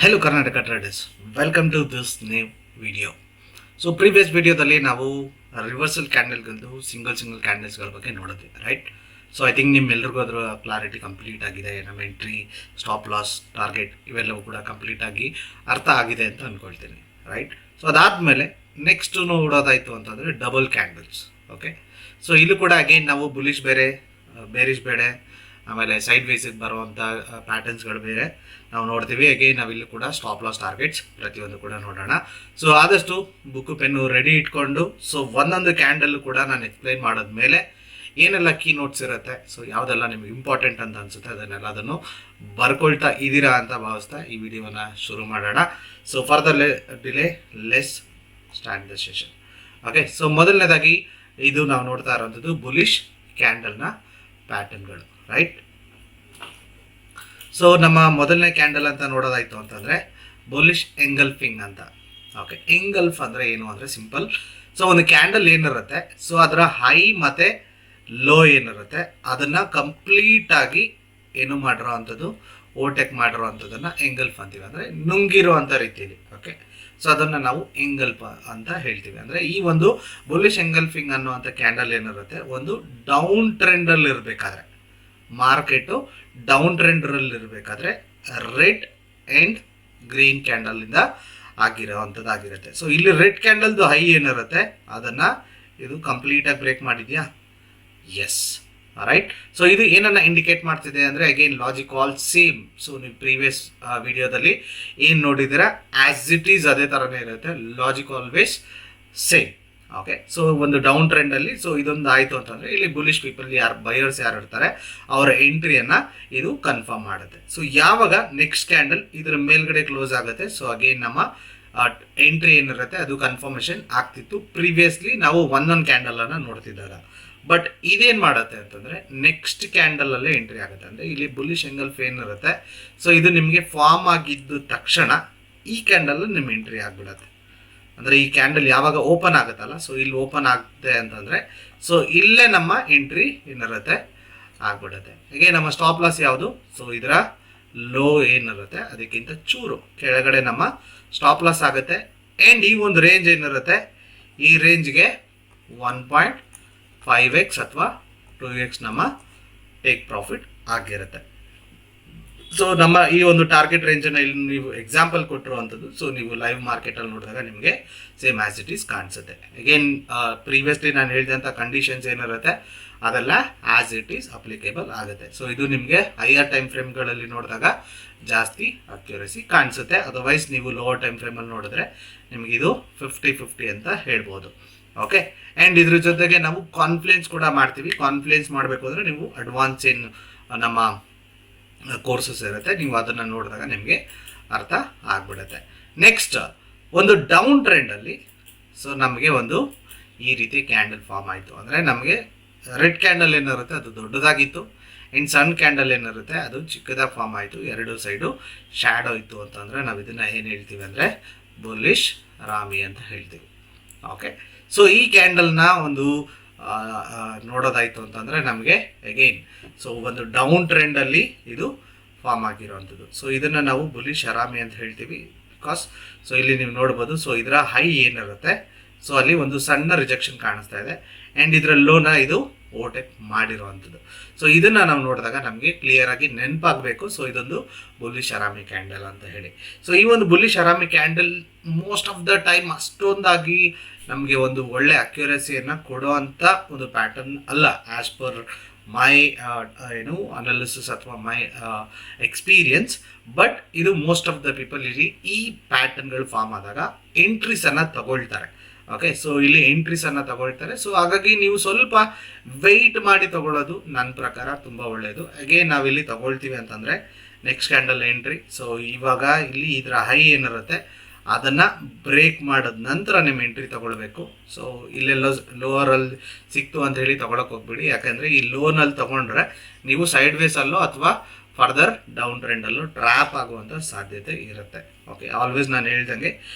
Hello Karnataka traders, welcome to this new video. So previous ವಿಡಿಯೋದಲ್ಲಿ ನಾವು reversal ಕ್ಯಾಂಡಲ್ಗಳದ್ದು single ಕ್ಯಾಂಡಲ್ಸ್ಗಳ ಬಗ್ಗೆ ನೋಡಿದ್ವಿ, ರೈಟ್? ಸೊ ಐ ಥಿಂಕ್ ನಿಮ್ಮೆಲ್ಲರಿಗೂ ಅದರ ಕ್ಲಾರಿಟಿ ಕಂಪ್ಲೀಟ್ ಆಗಿದೆ. ನಮ್ಮ ಎಂಟ್ರಿ, ಸ್ಟಾಪ್ ಲಾಸ್, ಟಾರ್ಗೆಟ್ ಇವೆಲ್ಲವೂ ಕೂಡ ಕಂಪ್ಲೀಟ್ ಆಗಿ ಅರ್ಥ ಆಗಿದೆ ಅಂತ ಅಂದ್ಕೊಳ್ತೀನಿ, ರೈಟ್? ಸೊ ಅದಾದಮೇಲೆ ನೆಕ್ಸ್ಟ್ ನೋಡೋದಾಯಿತು ಅಂತಂದರೆ ಡಬಲ್ ಕ್ಯಾಂಡಲ್ಸ್. ಓಕೆ, ಸೊ ಇಲ್ಲೂ ಕೂಡ ಅಗೇನ್ ನಾವು ಬುಲಿಶ್ ಬೇರೆ, ಬೇರಿಶ್ ಬೇರೆ, ಆಮೇಲೆ ಸೈಡ್ ವೇಸಿಗೆ ಬರುವಂಥ ಪ್ಯಾಟರ್ನ್ಸ್ಗಳು ಬೇರೆ ನಾವು ನೋಡ್ತೀವಿ. ಅಗೇನ್ ನಾವಿಲ್ಲಿ ಕೂಡ ಸ್ಟಾಪ್ ಲಾಸ್, ಟಾರ್ಗೆಟ್ಸ್ ಪ್ರತಿಯೊಂದು ಕೂಡ ನೋಡೋಣ. ಸೊ ಆದಷ್ಟು ಬುಕ್ಕು ಪೆನ್ನು ರೆಡಿ ಇಟ್ಕೊಂಡು, ಸೊ ಒಂದೊಂದು ಕ್ಯಾಂಡಲ್ಲು ಕೂಡ ನಾನು ಎಕ್ಸ್ಪ್ಲೈನ್ ಮಾಡೋದ್ಮೇಲೆ ಏನೆಲ್ಲ ಕೀ ನೋಟ್ಸ್ ಇರುತ್ತೆ, ಸೊ ಯಾವುದೆಲ್ಲ ನಿಮ್ಗೆ ಇಂಪಾರ್ಟೆಂಟ್ ಅಂತ ಅನಿಸುತ್ತೆ ಅದನ್ನು ಬರ್ಕೊಳ್ತಾ ಇದ್ದೀರಾ ಅಂತ ಭಾವಿಸ್ತಾ ಈ ವಿಡಿಯೋನ ಶುರು ಮಾಡೋಣ. So further delay less start the session. Okay, so ಮೊದಲನೇದಾಗಿ ಇದು ನಾವು ನೋಡ್ತಾ ಇರೋವಂಥದ್ದು ಬುಲಿಶ್ ಕ್ಯಾಂಡಲ್ನ ಪ್ಯಾಟರ್ನ್ಗಳು, ರೈಟ್? ಸೊ ನಮ್ಮ ಮೊದಲನೇ ಕ್ಯಾಂಡಲ್ ಅಂತ ನೋಡೋದಾಯ್ತು ಅಂತಂದರೆ ಬುಲಿಶ್ ಎಂಗಲ್ಫಿಂಗ್ ಅಂತ. ಓಕೆ, ಎಂಗಲ್ಫ್ ಅಂದರೆ ಏನು ಅಂದರೆ ಸಿಂಪಲ್. ಸೊ ಒಂದು ಕ್ಯಾಂಡಲ್ ಏನಿರುತ್ತೆ, ಸೊ ಅದರ ಹೈ ಮತ್ತು ಲೋ ಏನಿರುತ್ತೆ ಅದನ್ನು ಕಂಪ್ಲೀಟಾಗಿ ಏನು ಮಾಡಿರೋ ಅಂಥದ್ದು, ಓಟೆಕ್ ಮಾಡಿರೋ ಅಂಥದ್ದನ್ನು ಎಂಗಲ್ಫ್ ಅಂತೀವಿ, ಅಂದರೆ ನುಂಗಿರೋ ಅಂಥ ರೀತಿಯಲ್ಲಿ. ಓಕೆ, ಸೊ ಅದನ್ನು ನಾವು ಎಂಗಲ್ಫ್ ಅಂತ ಹೇಳ್ತೀವಿ. ಅಂದರೆ ಈ ಒಂದು ಬುಲಿಶ್ ಎಂಗಲ್ಫಿಂಗ್ ಅನ್ನುವಂಥ ಕ್ಯಾಂಡಲ್ ಏನಿರುತ್ತೆ, ಒಂದು ಡೌನ್ ಟ್ರೆಂಡಲ್ಲಿ ಇರಬೇಕಾದ್ರೆ, ಮಾರ್ಕೆಟು ಡೌನ್ ಟ್ರೆಂಡಲ್ಲಿ ಇರಬೇಕಾದ್ರೆ ರೆಡ್ ಆ್ಯಂಡ್ ಗ್ರೀನ್ ಕ್ಯಾಂಡಲಿಂದ ಆಗಿರೋವಂಥದ್ದಾಗಿರುತ್ತೆ. ಸೊ ಇಲ್ಲಿ ರೆಡ್ ಕ್ಯಾಂಡಲ್ದು ಹೈ ಏನಿರುತ್ತೆ ಅದನ್ನು ಇದು ಕಂಪ್ಲೀಟಾಗಿ ಬ್ರೇಕ್ ಮಾಡಿದೆಯಾ? Yes, right. ಸೊ ಇದು ಏನನ್ನು ಇಂಡಿಕೇಟ್ ಮಾಡ್ತಿದೆ ಅಂದರೆ again logic all same. So ನೀವು ಪ್ರೀವಿಯಸ್ ವಿಡಿಯೋದಲ್ಲಿ ಏನು ನೋಡಿದ್ದೀರಾ ಆ್ಯಸ್ ಇಟ್ ಈಸ್ ಅದೇ ಥರನೇ ಇರುತ್ತೆ, logic always same. Okay, so ಒಂದು ಡೌನ್ ಟ್ರೆಂಡಲ್ಲಿ ಸೊ ಇದೊಂದು ಆಯಿತು ಅಂತಂದರೆ ಇಲ್ಲಿ ಬುಲಿಶ್ ಪೀಪಲ್ ಯಾರು ಬಯರ್ಸ್ ಯಾರು ಇರ್ತಾರೆ ಅವರ ಎಂಟ್ರಿಯನ್ನು ಇದು ಕನ್ಫರ್ಮ್ ಮಾಡುತ್ತೆ. ಸೊ ಯಾವಾಗ ನೆಕ್ಸ್ಟ್ ಕ್ಯಾಂಡಲ್ ಇದರ ಮೇಲ್ಗಡೆ ಕ್ಲೋಸ್ ಆಗುತ್ತೆ, ಸೊ ಅಗೇನ್ ನಮ್ಮ ಎಂಟ್ರಿ ಏನಿರುತ್ತೆ ಅದು ಕನ್ಫರ್ಮೇಷನ್ ಆಗ್ತಿತ್ತು ಪ್ರೀವಿಯಸ್ಲಿ ನಾವು ಒಂದೊಂದು ಕ್ಯಾಂಡಲನ್ನು ನೋಡ್ತಿದ್ದಾಗ. ಬಟ್ ಇದೇನು ಮಾಡುತ್ತೆ ಅಂತಂದರೆ ನೆಕ್ಸ್ಟ್ ಕ್ಯಾಂಡಲಲ್ಲೇ ಎಂಟ್ರಿ ಆಗುತ್ತೆ. ಅಂದರೆ ಇಲ್ಲಿ ಬುಲಿಶ್ ಎಂಗಲ್ಫ್ ಏನಿರುತ್ತೆ, ಸೊ ಇದು ನಿಮಗೆ ಫಾರ್ಮ್ ಆಗಿದ್ದ ತಕ್ಷಣ ಈ ಕ್ಯಾಂಡಲ್ ನಿಮ್ಮ ಎಂಟ್ರಿ ಆಗಿಬಿಡುತ್ತೆ. ಅಂದರೆ ಈ ಕ್ಯಾಂಡಲ್ ಯಾವಾಗ ಓಪನ್ ಆಗುತ್ತಲ್ಲ, ಸೊ ಇಲ್ಲಿ ಓಪನ್ ಆಗುತ್ತೆ ಅಂತಂದರೆ ಸೊ ಇಲ್ಲೇ ನಮ್ಮ ಎಂಟ್ರಿ ಏನಿರುತ್ತೆ ಆಗ್ಬಿಡುತ್ತೆ. ಹೀಗೆ ನಮ್ಮ ಸ್ಟಾಪ್ ಲಾಸ್ ಯಾವುದು, ಸೊ ಇದರ ಲೋ ಏನಿರುತ್ತೆ ಅದಕ್ಕಿಂತ ಚೂರು ಕೆಳಗಡೆ ನಮ್ಮ ಸ್ಟಾಪ್ ಲಾಸ್ ಆಗುತ್ತೆ. ಆ್ಯಂಡ್ ಈ ಒಂದು ರೇಂಜ್ ಏನಿರುತ್ತೆ ಈ ರೇಂಜ್ಗೆ 1.5x ಅಥವಾ 2x ನಮ್ಮ ಟೇಕ್ ಪ್ರಾಫಿಟ್ ಆಗಿರುತ್ತೆ. ಸೊ ನಮ್ಮ ಈ ಒಂದು ಟಾರ್ಗೆಟ್ ರೇಂಜನ್ನು ಇಲ್ಲಿ ನೀವು ಎಕ್ಸಾಂಪಲ್ ಕೊಟ್ಟಿರುವಂಥದ್ದು, ಸೊ ನೀವು ಲೈವ್ ಮಾರ್ಕೆಟಲ್ಲಿ ನೋಡಿದಾಗ ನಿಮಗೆ ಸೇಮ್ ಆ್ಯಸ್ ಇಟ್ ಈಸ್ ಕಾಣಿಸುತ್ತೆ. ಅಗೇನ್ ಪ್ರೀವಿಯಸ್ಲಿ ನಾನು ಹೇಳಿದಂಥ ಕಂಡೀಷನ್ಸ್ ಏನಿರುತ್ತೆ ಅದೆಲ್ಲ ಆ್ಯಸ್ ಇಟ್ ಈಸ್ ಅಪ್ಲಿಕೇಬಲ್ ಆಗುತ್ತೆ. ಸೊ ಇದು ನಿಮಗೆ ಹೈಯರ್ ಟೈಮ್ ಫ್ರೇಮ್ಗಳಲ್ಲಿ ನೋಡಿದಾಗ ಜಾಸ್ತಿ ಅಕ್ಯುರಸಿ ಕಾಣಿಸುತ್ತೆ. ಅದರ್ವೈಸ್ ನೀವು ಲೋವರ್ ಟೈಮ್ ಫ್ರೇಮಲ್ಲಿ ನೋಡಿದ್ರೆ ನಿಮಗಿದು 50-50 ಅಂತ ಹೇಳ್ಬೋದು. ಓಕೆ, ಆ್ಯಂಡ್ ಇದ್ರ ಜೊತೆಗೆ ನಾವು ಕಾನ್ಫ್ಲುಯೆನ್ಸ್ ಕೂಡ ಮಾಡ್ತೀವಿ. ಕಾನ್ಫ್ಲುಯೆನ್ಸ್ ಮಾಡಬೇಕು ಅಂದರೆ ನೀವು ಅಡ್ವಾನ್ಸ್ ಏನು ನಮ್ಮ ಕೋರ್ಸಸ್ ಇರುತ್ತೆ, ನೀವು ಅದನ್ನು ನೋಡಿದಾಗ ನಿಮಗೆ ಅರ್ಥ ಆಗ್ಬಿಡುತ್ತೆ. ನೆಕ್ಸ್ಟ್ ಒಂದು ಡೌನ್ ಟ್ರೆಂಡಲ್ಲಿ ಸೊ ನಮಗೆ ಒಂದು ಈ ರೀತಿ ಕ್ಯಾಂಡಲ್ ಫಾರ್ಮ್ ಆಯಿತು ಅಂದರೆ ನಮಗೆ ರೆಡ್ ಕ್ಯಾಂಡಲ್ ಏನಿರುತ್ತೆ ಅದು ದೊಡ್ಡದಾಗಿತ್ತು, ಆ್ಯಂಡ್ ಸಣ್ಣ ಕ್ಯಾಂಡಲ್ ಏನಿರುತ್ತೆ ಅದು ಚಿಕ್ಕದಾಗಿ ಫಾರ್ಮ್ ಆಯಿತು, ಎರಡು ಸೈಡು ಶ್ಯಾಡೋ ಇತ್ತು ಅಂತಂದರೆ ನಾವು ಇದನ್ನು ಏನು ಹೇಳ್ತೀವಿ ಅಂದರೆ ಬುಲಿಶ್ ರಾಮಿ ಅಂತ ಹೇಳ್ತೀವಿ. ಓಕೆ, ಸೊ ಈ ಕ್ಯಾಂಡಲ್ನ ಒಂದು ನೋಡೋದಾಯಿತು ಅಂತಂದರೆ ನಮಗೆ ಅಗೈನ್ ಸೊ ಒಂದು ಡೌನ್ ಟ್ರೆಂಡಲ್ಲಿ ಇದು ಫಾರ್ಮ್ ಆಗಿರೋವಂಥದ್ದು. ಸೊ ಇದನ್ನು ನಾವು ಬುಲಿಶ್ ಹರಾಮಿ ಅಂತ ಹೇಳ್ತೀವಿ. ಬಿಕಾಸ್ ಸೊ ಇಲ್ಲಿ ನೀವು ನೋಡ್ಬೋದು, ಸೊ ಇದರ ಹೈ ಏನಿರುತ್ತೆ ಸೊ ಅಲ್ಲಿ ಒಂದು ಸಣ್ಣ ರಿಜೆಕ್ಷನ್ ಕಾಣಿಸ್ತಾ ಇದೆ, ಆ್ಯಂಡ್ ಇದರ ಲೋನ ಇದು ಓಟೆಕ್ ಮಾಡಿರೋವಂಥದ್ದು. ಸೊ ಇದನ್ನು ನಾವು ನೋಡಿದಾಗ ನಮಗೆ ಕ್ಲಿಯರ್ ಆಗಿ ನೆನಪಾಗಬೇಕು, ಸೊ ಇದೊಂದು ಬುಲಿಶ್ ಹರಾಮಿ ಕ್ಯಾಂಡಲ್ ಅಂತ ಹೇಳಿ. ಸೊ ಈ ಒಂದು bullish harami candle most of the time ಅಷ್ಟೊಂದಾಗಿ ನಮಗೆ ಒಂದು ಒಳ್ಳೆ ಅಕ್ಯುರಸಿಯನ್ನು ಕೊಡುವಂಥ ಒಂದು ಪ್ಯಾಟರ್ನ್ ಅಲ್ಲ, ಆ್ಯಸ್ ಪರ್ ಮೈ ಏನು ಅನಾಲಿಸಿಸ್ ಅಥವಾ ಮೈ ಎಕ್ಸ್ಪೀರಿಯನ್ಸ್. ಬಟ್ ಇದು ಮೋಸ್ಟ್ ಆಫ್ ದ ಪೀಪಲ್ ಇಲ್ಲಿ ಈ ಪ್ಯಾಟರ್ನ್ಗಳು ಫಾರ್ಮ್ ಆದಾಗ ಎಂಟ್ರೀಸನ್ನು ತಗೊಳ್ತಾರೆ. ಓಕೆ, ಸೊ ಇಲ್ಲಿ ಎಂಟ್ರೀಸನ್ನು ತಗೊಳ್ತಾರೆ. ಸೊ ಹಾಗಾಗಿ ನೀವು ಸ್ವಲ್ಪ ವೆಯ್ಟ್ ಮಾಡಿ ತಗೊಳ್ಳೋದು ನನ್ನ ಪ್ರಕಾರ ತುಂಬ ಒಳ್ಳೆಯದು. ಅಗೇನ್ ನಾವಿಲ್ಲಿ ತಗೊಳ್ತೀವಿ ಅಂತಂದರೆ ನೆಕ್ಸ್ಟ್ ಕ್ಯಾಂಡಲ್ ಎಂಟ್ರಿ, ಸೊ ಇವಾಗ ಇಲ್ಲಿ ಇದರ ಹೈ ಏನಿರುತ್ತೆ ಅದನ್ನು ಬ್ರೇಕ್ ಮಾಡಿದ ನಂತರ ನಿಮ್ಮ ಎಂಟ್ರಿ ತೊಗೊಳ್ಬೇಕು. ಸೊ ಇಲ್ಲೆಲ್ಲೋ ಲೋವರಲ್ಲಿ ಸಿಕ್ತು ಅಂತ ಹೇಳಿ ತೊಗೊಳಕ್ಕೆ ಹೋಗ್ಬಿಡಿ, ಯಾಕೆಂದರೆ ಈ ಲೋನಲ್ಲಿ ತೊಗೊಂಡ್ರೆ ನೀವು ಸೈಡ್ ವೇಸಲ್ಲೋ ಅಥವಾ ಫರ್ದರ್ ಡೌನ್ ಟ್ರೆಂಡಲ್ಲೂ ಟ್ರ್ಯಾಪ್ ಆಗುವಂಥ ಸಾಧ್ಯತೆ ಇರುತ್ತೆ. ಓಕೆ, ಆಲ್ವೇಸ್ ನಾನು ಹೇಳ್ದಂಗೆ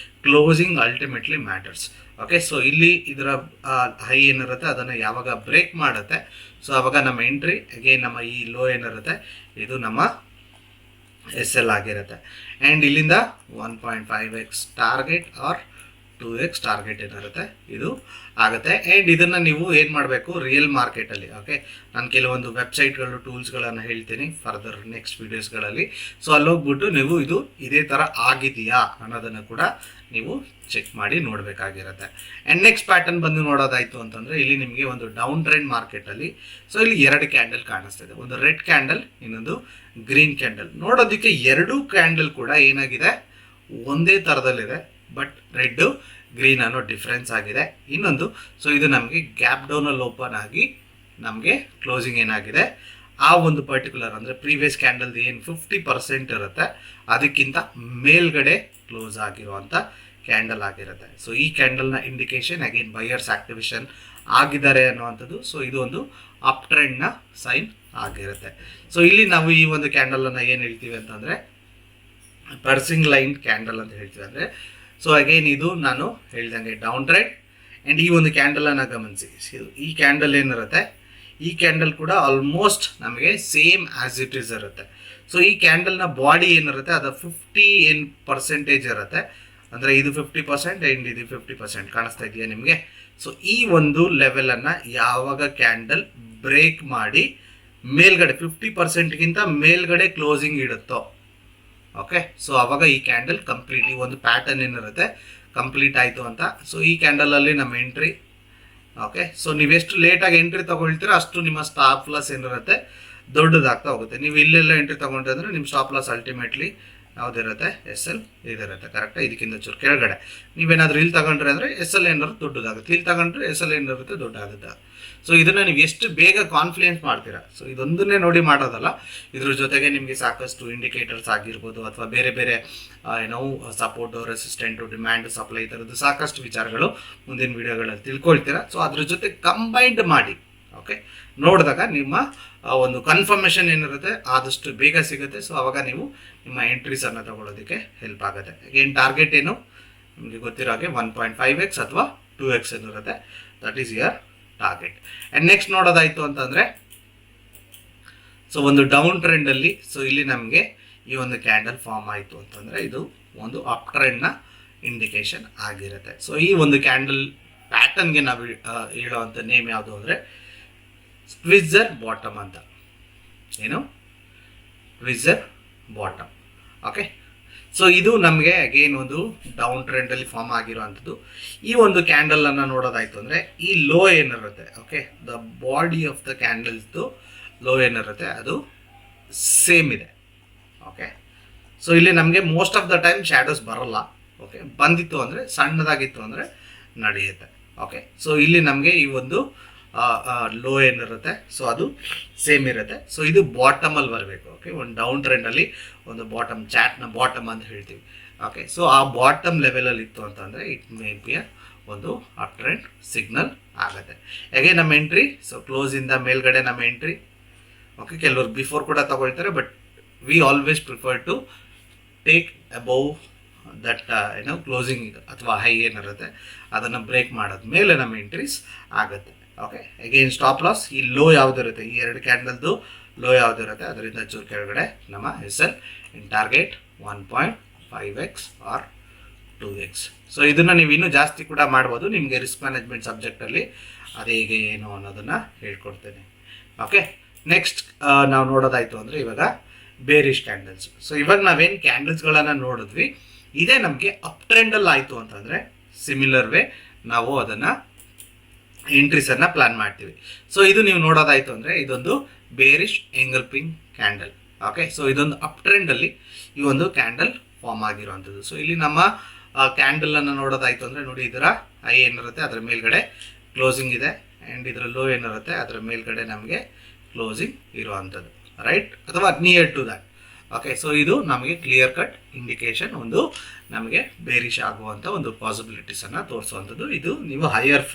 closing ultimately matters. Okay, so ಇಲ್ಲಿ ಇದರ ಹೈ ಏನಿರುತ್ತೆ ಅದನ್ನು ಯಾವಾಗ ಬ್ರೇಕ್ ಮಾಡುತ್ತೆ ಸೊ ಆವಾಗ ನಮ್ಮ ಎಂಟ್ರಿ, ಅಗೇನ್ ನಮ್ಮ ಈ ಲೋ ಏನಿರುತ್ತೆ ಇದು ನಮ್ಮ ಎಸ್ ಎಲ್ ಆಗಿರುತ್ತೆ. ಆ್ಯಂಡ್ ಇಲ್ಲಿಂದ 1.5x target R 2x target ಏನಿರುತ್ತೆ ಇದು ಆಗುತ್ತೆ. ಆ್ಯಂಡ್ ಇದನ್ನು ನೀವು ಏನು ಮಾಡಬೇಕು, ರಿಯಲ್ ಮಾರ್ಕೆಟಲ್ಲಿ, ಓಕೆ, ನಾನು ಕೆಲವೊಂದು ವೆಬ್ಸೈಟ್ಗಳು ಟೂಲ್ಸ್ಗಳನ್ನು ಹೇಳ್ತೀನಿ ಫರ್ದರ್ ನೆಕ್ಸ್ಟ್ ವೀಡಿಯೋಸ್ಗಳಲ್ಲಿ. ಸೊ ಅಲ್ಲಿ ಹೋಗ್ಬಿಟ್ಟು ನೀವು ಇದು ಇದೇ ಥರ ಆಗಿದೆಯಾ ಅನ್ನೋದನ್ನು ಕೂಡ ನೀವು ಚೆಕ್ ಮಾಡಿ ನೋಡಬೇಕಾಗಿರುತ್ತೆ. ಆ್ಯಂಡ್ ನೆಕ್ಸ್ಟ್ ಪ್ಯಾಟರ್ನ್ ಬಂದು ನೋಡೋದಾಯಿತು ಅಂತಂದರೆ ಇಲ್ಲಿ ನಿಮಗೆ ಒಂದು ಡೌನ್ ಟ್ರೆಂಡ್ ಮಾರ್ಕೆಟಲ್ಲಿ ಸೊ ಇಲ್ಲಿ 2 ಕ್ಯಾಂಡಲ್ ಕಾಣಿಸ್ತಿದೆ, ಒಂದು ರೆಡ್ ಕ್ಯಾಂಡಲ್, ಇನ್ನೊಂದು ಗ್ರೀನ್ ಕ್ಯಾಂಡಲ್. ನೋಡೋದಕ್ಕೆ 2 ಕ್ಯಾಂಡಲ್ ಕೂಡ ಏನಾಗಿದೆ, ಒಂದೇ ಥರದಲ್ಲಿದೆ, ಬಟ್ ರೆಡ್ಡು ಗ್ರೀನ್ ಅನ್ನೋ ಡಿಫ್ರೆನ್ಸ್ ಆಗಿದೆ. ಇನ್ನೊಂದು, ಸೊ ಇದು ನಮಗೆ ಗ್ಯಾಪ್ ಡೌನಲ್ಲಿ ಓಪನ್ ಆಗಿ ನಮಗೆ ಕ್ಲೋಸಿಂಗ್ ಏನಾಗಿದೆ ಆ ಒಂದು ಪರ್ಟಿಕ್ಯುಲರ್ ಅಂದರೆ ಪ್ರೀವಿಯಸ್ ಕ್ಯಾಂಡಲ್ದು ಏನು 50% ಇರುತ್ತೆ ಅದಕ್ಕಿಂತ ಮೇಲ್ಗಡೆ ಕ್ಲೋಸ್ ಆಗಿರುವಂಥ ಕ್ಯಾಂಡಲ್ ಆಗಿರುತ್ತೆ. ಸೊ ಈ ಕ್ಯಾಂಡಲ್ನ ಇಂಡಿಕೇಶನ್ ಅಗೇನ್ ಬೈಯರ್ಸ್ ಆಕ್ಟಿವೇಶನ್ ಆಗಿದ್ದಾರೆ ಅನ್ನುವಂಥದ್ದು. ಸೊ ಇದು ಒಂದು ಅಪ್ ಟ್ರೆಂಡ್ನ ಸೈನ್ ಆಗಿರುತ್ತೆ. ಸೊ ಇಲ್ಲಿ ನಾವು ಈ ಒಂದು ಕ್ಯಾಂಡಲನ್ನು ಏನು ಹೇಳ್ತೀವಿ ಅಂತಂದರೆ ಪರ್ಸಿಂಗ್ ಲೈನ್ ಕ್ಯಾಂಡಲ್ ಅಂತ ಹೇಳ್ತೀವಿ. ಅಂದರೆ ಸೊ ಅಗೇನ್ ಇದು ನಾನು ಹೇಳ್ದಂಗೆ ಡೌನ್ ಟ್ರೆಂಡ್. ಆ್ಯಂಡ್ ಈ ಒಂದು ಕ್ಯಾಂಡಲನ್ನು ಗಮನಿಸಿ, ಈ ಕ್ಯಾಂಡಲ್ ಏನಿರುತ್ತೆ ಈ ಕ್ಯಾಂಡಲ್ ಕೂಡ ಆಲ್ಮೋಸ್ಟ್ ನಮಗೆ ಸೇಮ್ ಆ್ಯಸ್ ಇಟ್ ಈಸ್ ಇರುತ್ತೆ. ಸೊ ಈ ಕ್ಯಾಂಡಲ್ನ ಬಾಡಿ ಏನಿರುತ್ತೆ ಅದು 50% ಇರುತ್ತೆ. ಅಂದರೆ ಇದು 50% ಆ್ಯಂಡ್ ಇದು 50% ಕಾಣಿಸ್ತಾ ಇದೆಯಾ ನಿಮಗೆ. ಸೊ ಈ ಒಂದು ಲೆವೆಲನ್ನು ಯಾವಾಗ ಕ್ಯಾಂಡಲ್ ಬ್ರೇಕ್ ಮಾಡಿ ಮೇಲ್ಗಡೆ 50%ಗಿಂತ ಮೇಲ್ಗಡೆ ಕ್ಲೋಸಿಂಗ್ ಇಡುತ್ತೋ, ಓಕೆ, ಸೊ ಆವಾಗ ಈ ಕ್ಯಾಂಡಲ್ ಕಂಪ್ಲೀಟ್, ಈ ಒಂದು ಪ್ಯಾಟರ್ನ್ ಏನಿರುತ್ತೆ ಕಂಪ್ಲೀಟ್ ಆಯಿತು ಅಂತ. ಸೊ ಈ ಕ್ಯಾಂಡಲಲ್ಲಿ ನಮ್ಮ ಎಂಟ್ರಿ, ಓಕೆ, ಸೊ ನೀವೆಷ್ಟು ಲೇಟಾಗಿ ಎಂಟ್ರಿ ತೊಗೊಳ್ತೀರೋ ಅಷ್ಟು ನಿಮ್ಮ ಸ್ಟಾಪ್ ಲಾಸ್ ಏನಿರುತ್ತೆ ದೊಡ್ಡದಾಗ್ತಾ ಹೋಗುತ್ತೆ. ನೀವು ಇಲ್ಲೆಲ್ಲ ಎಂಟ್ರಿ ತೊಗೊಂಡ್ರೆ ಅಂದರೆ ನಿಮ್ಮ ಸ್ಟಾಪ್ ಲಾಸ್ ಅಲ್ಟಿಮೇಟ್ಲಿ ಯಾವುದಿರುತ್ತೆ, ಎಸ್ ಎಲ್ ಇದಿರುತ್ತೆ, ಕರೆಕ್ಟಾಗಿ ಇದಕ್ಕಿಂತ ಚೂರು ಕೆಳಗಡೆ. ನೀವೇನಾದರೂ ಇಲ್ಲಿ ತಗೊಂಡ್ರೆ ಅಂದರೆ ಎಸ್ ಎಲ್ ಏನಾದ್ರು ದೊಡ್ಡದಾಗುತ್ತೆ, ಇಲ್ಲಿ ತಗೊಂಡ್ರೆ ಎಸ್ ಎಲ್ ಏನಿರುತ್ತೆ ದೊಡ್ಡಾಗುತ್ತೆ. ಸೊ ಇದನ್ನು ನೀವು ಎಷ್ಟು ಬೇಗ ಕಾನ್ಫಿಡೆನ್ಸ್ ಮಾಡ್ತೀರಾ, ಸೊ ಇದೊಂದನ್ನೇ ನೋಡಿ ಮಾಡೋದಲ್ಲ, ಇದ್ರ ಜೊತೆಗೆ ನಿಮಗೆ ಸಾಕಷ್ಟು ಇಂಡಿಕೇಟರ್ಸ್ ಆಗಿರ್ಬೋದು ಅಥವಾ ಬೇರೆ ಬೇರೆ ಏನೋ ಸಪೋರ್ಟು, ರೆಸಿಸ್ಟೆಂಟು, ಡಿಮ್ಯಾಂಡ್, ಸಪ್ಲೈ, ಈ ಥರದ್ದು ಸಾಕಷ್ಟು ವಿಚಾರಗಳು ಮುಂದಿನ ವೀಡಿಯೋಗಳಲ್ಲಿ ತಿಳ್ಕೊಳ್ತೀರಾ. ಸೊ ಅದ್ರ ಜೊತೆ ಕಂಬೈಂಡ್ ಮಾಡಿ, ಓಕೆ, ನೋಡಿದಾಗ ನಿಮ್ಮ ಒಂದು ಕನ್ಫರ್ಮೇಷನ್ ಏನಿರುತ್ತೆ ಆದಷ್ಟು ಬೇಗ ಸಿಗುತ್ತೆ. ಸೊ ಅವಾಗ ನೀವು ನಿಮ್ಮ ಎಂಟ್ರೀಸನ್ನು ತಗೊಳ್ಳೋದಕ್ಕೆ ಹೆಲ್ಪ್ ಆಗುತ್ತೆ. ಏನು ಟಾರ್ಗೆಟ್ ಏನು ನಿಮಗೆ ಗೊತ್ತಿರೋ ಹಾಗೆ 1.5x ಅಥವಾ 2x ಏನಿರುತ್ತೆ, that is your target. And next ನೋಡೋದಾಯಿತು ಅಂತಂದರೆ ಸೊ ಒಂದು ಡೌನ್ ಟ್ರೆಂಡಲ್ಲಿ ಸೊ ಇಲ್ಲಿ ನಮಗೆ ಈ ಒಂದು ಕ್ಯಾಂಡಲ್ ಫಾರ್ಮ್ ಆಯಿತು ಅಂತಂದರೆ ಇದು ಒಂದು ಅಪ್ ಟ್ರೆಂಡ್ನ ಇಂಡಿಕೇಶನ್ ಆಗಿರುತ್ತೆ. ಸೊ ಈ ಒಂದು ಕ್ಯಾಂಡಲ್ ಪ್ಯಾಟರ್ನ್ಗೆ ನಾವು ಹೇಳೋವಂಥ ನೇಮ್ ಯಾವುದು ಅಂದರೆ ಟ್ವಿಸ್ಸರ್ ಬಾಟಮ್ ಅಂತ. ಏನು, ಟ್ವಿಸ್ಸರ್ ಬಾಟಮ್, ಓಕೆ. ಸೊ ಇದು ನಮಗೆ ಅಗೇನ್ ಒಂದು ಡೌನ್ ಟ್ರೆಂಡಲ್ಲಿ ಫಾರ್ಮ್ ಆಗಿರುವಂಥದ್ದು. ಈ ಒಂದು ಕ್ಯಾಂಡಲನ್ನು ನೋಡೋದಾಯಿತು ಅಂದರೆ ಈ ಲೋ ಏನಿರುತ್ತೆ, okay, the body of the ಕ್ಯಾಂಡಲ್ಸ್ದು ಲೋ ಏನಿರುತ್ತೆ ಅದು ಸೇಮ್ ಇದೆ, ಓಕೆ. ಸೊ ಇಲ್ಲಿ ನಮಗೆ most of the time shadows ಬರೋಲ್ಲ, ಓಕೆ, ಬಂದಿತ್ತು ಅಂದರೆ ಸಣ್ಣದಾಗಿತ್ತು ಅಂದರೆ ನಡೆಯುತ್ತೆ, ಓಕೆ. ಸೊ ಇಲ್ಲಿ ನಮಗೆ ಈ ಒಂದು ಲೋ ಏನಿರುತ್ತೆ ಸೊ ಅದು ಸೇಮ್ ಇರುತ್ತೆ. ಸೊ ಇದು ಬಾಟಮಲ್ಲಿ ಬರಬೇಕು, ಓಕೆ. ಒಂದು ಡೌನ್ ಟ್ರೆಂಡಲ್ಲಿ ಒಂದು ಬಾಟಮ್, ಚಾಟ್ನ ಬಾಟಮ್ ಅಂತ ಹೇಳ್ತೀವಿ, ಓಕೆ. ಸೊ ಆ ಬಾಟಮ್ ಲೆವೆಲಲ್ಲಿ ಇತ್ತು ಅಂತಂದರೆ ಇಟ್ ಮೇ ಬಿ ಒಂದು ಅಪ್ ಟ್ರೆಂಡ್ ಸಿಗ್ನಲ್ ಆಗುತ್ತೆ. ಹೇಗೆ ನಮ್ಮ ಎಂಟ್ರಿ, ಸೊ ಕ್ಲೋಸಿಂದ ಮೇಲ್ಗಡೆ ನಮ್ಮ ಎಂಟ್ರಿ, ಓಕೆ. ಕೆಲವರು ಬಿಫೋರ್ ಕೂಡ ತಗೊಳ್ತಾರೆ, but we always prefer to take above that ಏನೋ ಕ್ಲೋಸಿಂಗ್ ಅಥವಾ ಹೈ ಏನಿರುತ್ತೆ ಅದನ್ನು ಬ್ರೇಕ್ ಮಾಡೋದ್ಮೇಲೆ ನಮ್ಮ ಎಂಟ್ರೀಸ್ ಆಗುತ್ತೆ, ಓಕೆ. ಅಗೇನ್ ಸ್ಟಾಪ್ ಲಾಸ್ ಈ ಲೋ ಯಾವುದಿರುತ್ತೆ, ಈ 2 ಕ್ಯಾಂಡಲ್ದು ಲೋ ಯಾವುದಿರುತ್ತೆ ಅದರಿಂದ ಚೂರು ಕೆಳಗಡೆ ನಮ್ಮ S L in target 1.5x or 2x. So ಇದನ್ನು ನೀವು ಇನ್ನೂ ಜಾಸ್ತಿ ಕೂಡ ಮಾಡ್ಬೋದು, ನಿಮಗೆ ರಿಸ್ಕ್ ಮ್ಯಾನೇಜ್ಮೆಂಟ್ ಸಬ್ಜೆಕ್ಟಲ್ಲಿ ಅದು ಹೇಗೆ ಏನು ಅನ್ನೋದನ್ನು ಹೇಳ್ಕೊಡ್ತೇನೆ, ಓಕೆ. ನೆಕ್ಸ್ಟ್ ನಾವು ನೋಡೋದಾಯಿತು ಅಂದರೆ ಇವಾಗ ಬೇರಿಶ್ ಕ್ಯಾಂಡಲ್ಸ್. ಸೊ ಇವಾಗ ನಾವೇನು ಕ್ಯಾಂಡಲ್ಸ್ಗಳನ್ನು ನೋಡಿದ್ವಿ ಇದೇ ನಮಗೆ ಅಪ್ ಟ್ರೆಂಡಲ್ಲಿ ಆಯಿತು ಅಂತಂದರೆ ಸಿಮಿಲರ್ ವೇ ನಾವು ಅದನ್ನು ಎಂಟ್ರೀಸನ್ನು ಪ್ಲಾನ್ ಮಾಡ್ತೀವಿ. ಸೊ ಇದು ನೀವು ನೋಡೋದಾಯಿತು ಅಂದರೆ ಇದೊಂದು ಬೇರಿಶ್ ಎಂಗಲ್ಪಿಂಗ್ ಕ್ಯಾಂಡಲ್, ಓಕೆ. ಸೊ ಇದೊಂದು ಅಪ್ ಟ್ರೆಂಡಲ್ಲಿ ಈ ಒಂದು ಕ್ಯಾಂಡಲ್ ಫಾರ್ಮ್ ಆಗಿರುವಂಥದ್ದು. ಸೊ ಇಲ್ಲಿ ನಮ್ಮ ಕ್ಯಾಂಡಲನ್ನು ನೋಡೋದಾಯಿತು ಅಂದರೆ ನೋಡಿ, ಇದರ ಹೈ ಏನಿರುತ್ತೆ ಅದರ ಮೇಲ್ಗಡೆ ಕ್ಲೋಸಿಂಗ್ ಇದೆ, ಆ್ಯಂಡ್ ಇದರ ಲೋ ಏನಿರುತ್ತೆ ಅದರ ಮೇಲ್ಗಡೆ ನಮಗೆ ಕ್ಲೋಸಿಂಗ್ ಇರುವಂಥದ್ದು, ರೈಟ್, ಅಥವಾ near to that, okay. So ಇದು ನಮಗೆ ಕ್ಲಿಯರ್ ಕಟ್ ಇಂಡಿಕೇಶನ್, ಒಂದು ನಮಗೆ ಬೇರಿಶ್ ಆಗುವಂಥ ಒಂದು ಪಾಸಿಬಿಲಿಟೀಸನ್ನು ತೋರಿಸುವಂಥದ್ದು. ಇದು ನೀವು ಹೈಯರ್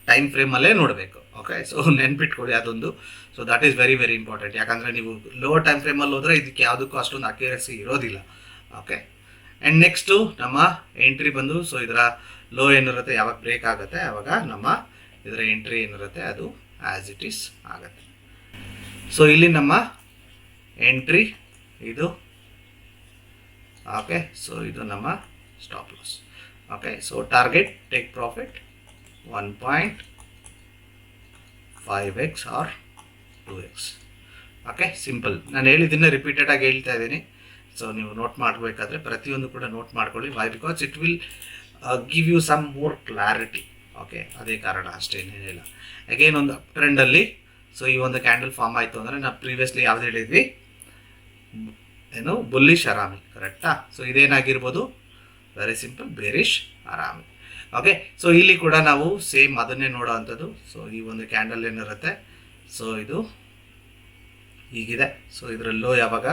ಟೈಮ್ ಫ್ರೇಮಲ್ಲೇ ನೋಡಬೇಕು, ಓಕೆ. ಸೊ ನೆನ್ಪಿಟ್ಕೊಳ್ಳಿ ಅದೊಂದು. So that is very very important, ಯಾಕಂದರೆ ನೀವು ಲೋ ಟೈಮ್ ಫ್ರೇಮಲ್ಲಿ ಹೋದರೆ ಇದಕ್ಕೆ ಯಾವುದಕ್ಕೂ ಅಷ್ಟೊಂದು ಅಕ್ಯುರಸಿ ಇರೋದಿಲ್ಲ, ಓಕೆ. ಆ್ಯಂಡ್ ನೆಕ್ಸ್ಟು ನಮ್ಮ ಎಂಟ್ರಿ ಬಂದು ಸೊ ಇದರ ಲೋ ಏನಿರುತ್ತೆ ಯಾವಾಗ ಬ್ರೇಕ್ ಆಗುತ್ತೆ ಆವಾಗ ನಮ್ಮ ಇದರ ಎಂಟ್ರಿ ಏನಿರುತ್ತೆ ಅದು ಆ್ಯಸ್ ಇಟ್ ಈಸ್ ಆಗುತ್ತೆ. ಸೊ ಇಲ್ಲಿ ನಮ್ಮ ಎಂಟ್ರಿ ಇದು ಓಕೆ, ಸೊ ಇದು ನಮ್ಮ stop loss. Okay, so target take profit 1.5x or 2x. Okay, simple. ನಾನು ಹೇಳಿದ್ದನ್ನು ರಿಪೀಟೆಡಾಗಿ ಹೇಳ್ತಾ ಇದ್ದೀನಿ. ಸೊ ನೀವು ನೋಟ್ ಮಾಡಬೇಕಾದ್ರೆ ಪ್ರತಿಯೊಂದು ಕೂಡ ನೋಟ್ ಮಾಡ್ಕೊಳ್ಳಿ. Why? Because it will give you some more clarity. Okay, ಅದೇ ಕಾರಣ ಅಷ್ಟೇ, ಏನೇನಿಲ್ಲ. ಅಗೇನ್ ಒಂದು ಅಪ್ ಟ್ರೆಂಡಲ್ಲಿ ಸೊ ಈ ಒಂದು ಕ್ಯಾಂಡಲ್ ಫಾರ್ಮ್ ಆಯಿತು ಅಂದರೆ ನಾವು ಪ್ರೀವಿಯಸ್ಲಿ ಯಾವ್ದು ಹೇಳಿದ್ವಿ, ಏನು ಬುಲ್ಲಿಶ್ ಅರಾಮಿ, ಕರೆಕ್ಟಾ? ಸೊ ಇದೇನಾಗಿರ್ಬೋದು, very simple, bearish harami. Okay, so ಇಲ್ಲಿ ಕೂಡ ನಾವು ಸೇಮ್ ಅದನ್ನೇ ನೋಡೋ ಅಂಥದ್ದು. ಸೊ ಈ ಒಂದು ಕ್ಯಾಂಡಲ್ ಏನಿರುತ್ತೆ, ಸೊ ಇದು ಹೀಗಿದೆ. ಸೊ ಇದರಲ್ಲೂ ಯಾವಾಗ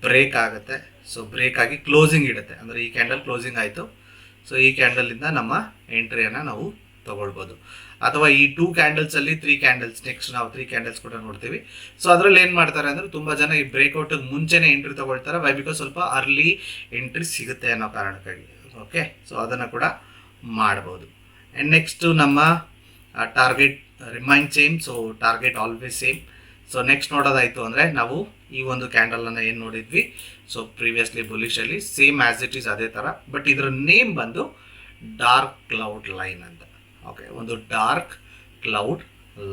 ಬ್ರೇಕ್ ಆಗುತ್ತೆ, ಸೊ ಬ್ರೇಕ್ ಆಗಿ ಕ್ಲೋಸಿಂಗ್ ಇಡುತ್ತೆ, ಅಂದರೆ ಈ ಕ್ಯಾಂಡಲ್ ಕ್ಲೋಸಿಂಗ್ ಆಯಿತು. ಸೊ ಈ ಕ್ಯಾಂಡಲಿಂದ ನಮ್ಮ ಎಂಟ್ರಿಯನ್ನು ನಾವು ತೊಗೊಳ್ಬೋದು. ಅಥವಾ ಈ 2 ಕ್ಯಾಂಡಲ್ಸಲ್ಲಿ 3 ಕ್ಯಾಂಡಲ್ಸ್, ನೆಕ್ಸ್ಟ್ ನಾವು 3 ಕ್ಯಾಂಡಲ್ಸ್ ಕೂಡ ನೋಡ್ತೀವಿ. ಸೊ ಅದರಲ್ಲಿ ಏನು ಮಾಡ್ತಾರೆ ಅಂದರೆ ತುಂಬ ಜನ ಈ ಬ್ರೇಕ್ಔಟಿಗೆ ಮುಂಚೆನೇ ಎಂಟ್ರಿ ತೊಗೊಳ್ತಾರೆ. ವೈ? ಬಿಕಾಸ್ ಸ್ವಲ್ಪ ಅರ್ಲಿ ಎಂಟ್ರಿ ಸಿಗುತ್ತೆ ಅನ್ನೋ ಕಾರಣಕ್ಕಾಗಿ. ಓಕೆ, ಸೊ ಅದನ್ನು ಕೂಡ ಮಾಡ್ಬೋದು. ಆ್ಯಂಡ್ ನೆಕ್ಸ್ಟು ನಮ್ಮ target remain same. So target always same. So next ನೋಡೋದಾಯಿತು ಅಂದರೆ ನಾವು ಈ ಒಂದು ಕ್ಯಾಂಡಲನ್ನು ಏನು ನೋಡಿದ್ವಿ, ಸೊ ಪ್ರೀವಿಯಸ್ಲಿ ಬುಲಿಶಲ್ಲಿ ಸೇಮ್ ಆ್ಯಸ್ ಇಟ್ ಈಸ್ ಅದೇ ಥರ, ಬಟ್ ಇದರ ನೇಮ್ ಬಂದು ಡಾರ್ಕ್ ಕ್ಲೌಡ್ ಲೈನ್ ಅಂತ. ಓಕೆ, ಒಂದು ಡಾರ್ಕ್ ಕ್ಲೌಡ್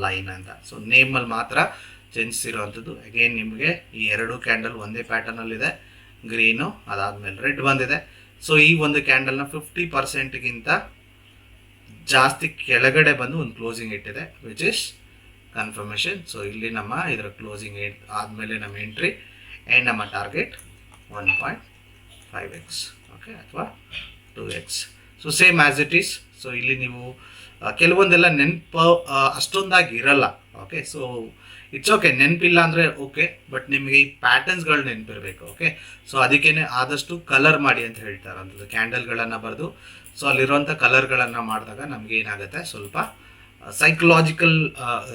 ಲೈನ್ ಅಂತ. ಸೊ ನೇಮಲ್ಲಿ ಮಾತ್ರ ಚೇಂಜಸ್ ಇರೋವಂಥದ್ದು. ಅಗೇನ್ ನಿಮಗೆ ಈ 2 ಕ್ಯಾಂಡಲ್ ಒಂದೇ ಪ್ಯಾಟರ್ನಲ್ಲಿದೆ, ಗ್ರೀನು, ಅದಾದಮೇಲೆ ರೆಡ್ ಬಂದಿದೆ. ಸೊ ಈ ಒಂದು ಕ್ಯಾಂಡಲ್ನ 50%ಗಿಂತ ಜಾಸ್ತಿ ಕೆಳಗಡೆ ಬಂದು ಒಂದು ಕ್ಲೋಸಿಂಗ್ ಇಟ್ಟಿದೆ, ವಿಚ್ ಇಸ್ ಕನ್ಫರ್ಮೇಷನ್. ಸೊ ಇಲ್ಲಿ ನಮ್ಮ ಇದರ ಕ್ಲೋಸಿಂಗ್ ಆದಮೇಲೆ ನಮ್ಮ ಎಂಟ್ರಿ ಆ್ಯಂಡ್ ನಮ್ಮ ಟಾರ್ಗೆಟ್ 1.5x, ಓಕೆ, ಅಥವಾ 2x. So same as it is. So ಇಲ್ಲಿ ನೀವು ಕೆಲವೊಂದೆಲ್ಲ ನೆನಪು ಅಷ್ಟೊಂದಾಗಿ ಇರಲ್ಲ. ಓಕೆ, ಸೊ ಇಟ್ಸ್ ಓಕೆ, ನೆನಪಿಲ್ಲ ಅಂದರೆ ಓಕೆ, ಬಟ್ ನಿಮಗೆ ಈ ಪ್ಯಾಟರ್ನ್ಸ್ಗಳು ನೆನಪಿರಬೇಕು. ಓಕೆ, ಸೊ ಅದಕ್ಕೇ ಆದಷ್ಟು ಕಲರ್ ಮಾಡಿ ಅಂತ ಹೇಳ್ತಾರೆ ಅಂಥದ್ದು. ಕ್ಯಾಂಡಲ್ಗಳನ್ನು ಬರೆದು ಸೊ ಅಲ್ಲಿರುವಂಥ ಕಲರ್ಗಳನ್ನು ಮಾಡಿದಾಗ ನಮಗೆ ಏನಾಗುತ್ತೆ, ಸ್ವಲ್ಪ ಸೈಕಲಾಜಿಕಲ್